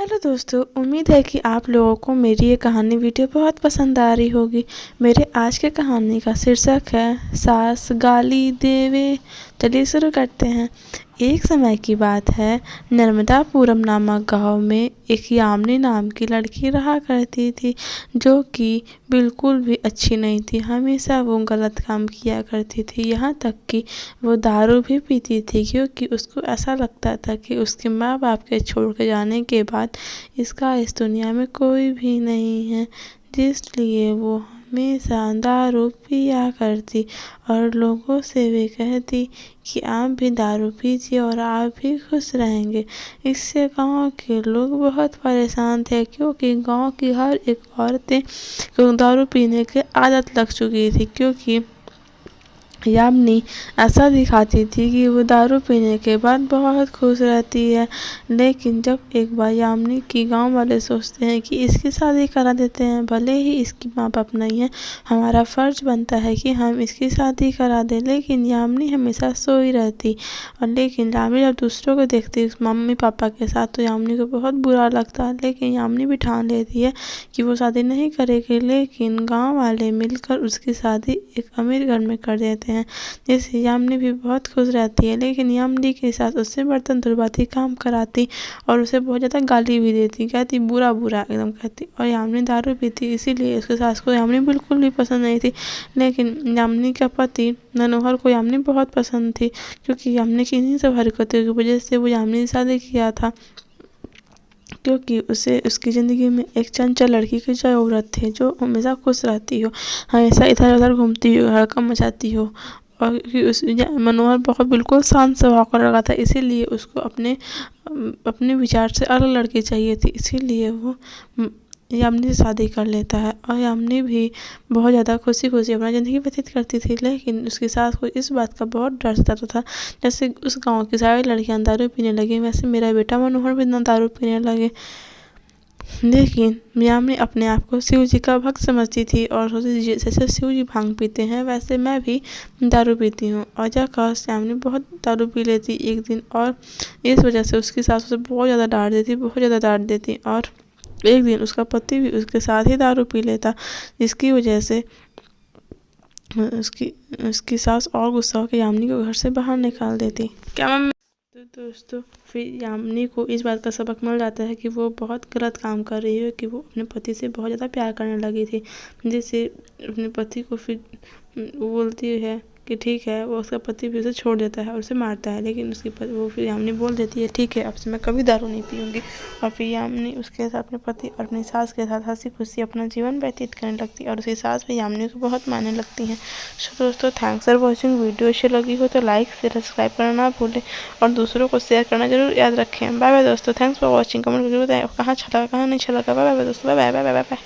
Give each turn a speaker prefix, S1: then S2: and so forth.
S1: Hello दोस्तों, उम्मीद है कि आप लोगों को मेरी ये कहानी वीडियो बहुत पसंद आ रही होगी। मेरे आज के कहानी का शीर्षक है सास गाली देवे। चलिए शुरू करते हैं। एक समय की बात है, नर्मदापुरम नामक गांव में एक यामिनी नाम की लड़की रहा करती थी, जो कि बिल्कुल भी अच्छी नहीं थी। हमेशा वो गलत काम किया करती थी, यहाँ तक कि वो दारू भी पीती थी, क्योंकि उसको ऐसा लगता था कि उसके माँ बाप के छोड़ के जाने के बाद इसका इस दुनिया में कोई भी नहीं है। इसलिए वो हमेशा दारू पिया करती और लोगों से भी कहती कि आप भी दारू पीजिए और आप भी खुश रहेंगे। इससे गांव के लोग बहुत परेशान थे, क्योंकि गांव की हर एक औरतें को दारू पीने की आदत लग चुकी थी, क्योंकि यामिनी ऐसा दिखाती थी कि वो दारू पीने के बाद बहुत खुश रहती है। लेकिन जब एक बार यामिनी की गांव वाले सोचते हैं कि इसकी शादी करा देते हैं, भले ही इसकी माँ बाप नहीं है, हमारा फर्ज बनता है कि हम इसकी शादी करा दें। लेकिन यामिनी हमेशा सोई रहती, और लेकिन यामिनी जब दूसरों को देखती है मम्मी पापा के साथ, तो यामिनी को बहुत बुरा लगता है। लेकिन यामिनी भी ठान लेती है कि वो शादी नहीं करेगी। लेकिन गाँव वाले मिलकर उसकी शादी एक अमीर घर में कर देते हैं, जिससे यामिनी भी बहुत खुश रहती है। लेकिन यामिनी के साथ उससे बर्तन धुलवाती, काम कराती और उसे बहुत ज़्यादा गाली भी देती, कहती बुरा बुरा एकदम कहती। और यामिनी दारू पीती, इसीलिए उसके सास को यामिनी बिल्कुल भी पसंद नहीं थी। लेकिन यामिनी का पति मनोहर को यामिनी बहुत पसंद थी, क्योंकि यामिनी की इन्हीं सब हरकतों की वजह से वो यामिनी से शादी किया था, क्योंकि उसे उसकी ज़िंदगी में एक चंचल लड़की की ज़रूरत थी, जो हमेशा खुश रहती हो, हमेशा इधर उधर घूमती हो, हड़कंप मचाती हो। और कि उस मनोहर बहुत बिल्कुल शांत स्वभाव का लड़का था, इसीलिए उसको अपने विचार से अलग लड़की चाहिए थी। इसीलिए वो यामिनी से शादी कर लेता है, और यामिनी भी बहुत ज़्यादा खुशी खुशी अपना ज़िंदगी व्यतीत करती थी। लेकिन उसकी सास को इस बात का बहुत डर सताता था, जैसे उस गांव की सारी लड़कियां दारू पीने लगी, वैसे मेरा बेटा मनोहर भी ना दारू पीने लगे। लेकिन यामिनी अपने आप को शिव जी का भक्त समझती थी और सोचती थी जैसे शिव जी भांग पीते हैं, वैसे मैं भी दारू पीती हूँ। और जाकर यामिनी बहुत दारू पी लेती एक दिन, और इस वजह से उसकी सास उसे बहुत ज़्यादा डांट देती। और एक दिन उसका पति भी उसके साथ ही दारू पी लेता, जिसकी वजह से उसकी सास और गुस्सा होकर यामिनी को घर से बाहर निकाल देती। क्या मम्मी? तो दोस्तों, फिर यामिनी को इस बात का सबक मिल जाता है कि वो बहुत गलत काम कर रही है, कि वो अपने पति से बहुत ज़्यादा प्यार करने लगी थी, जिससे अपने पति को फिर वो बोलती है कि ठीक है। वो उसका पति भी उसे छोड़ देता है और उसे मारता है, लेकिन वो फिर यामिनी बोल देती है ठीक है, अब से मैं कभी दारू नहीं पीऊँगी। और फिर यामिनी उसके साथ अपने पति और अपनी सास के साथ हंसी खुशी अपना जीवन व्यतीत करने लगती है, और उसकी सास भी यामिनी को बहुत मानने लगती हैं। सो दोस्तों, थैंक्स फॉर वॉचिंग। वीडियो अच्छी लगी हो तो लाइक शेयर सब्सक्राइब करना ना भूलें, और दूसरों को शेयर करना जरूर याद रखें। बाय बाय दोस्तों, थैंक्स फॉर वॉचिंग। कमेंट करके बताएं कहाँ अच्छा लगा, कहाँ नहीं अच्छा लगा। बाय बाय दोस्तों, bye bye bye bye bye.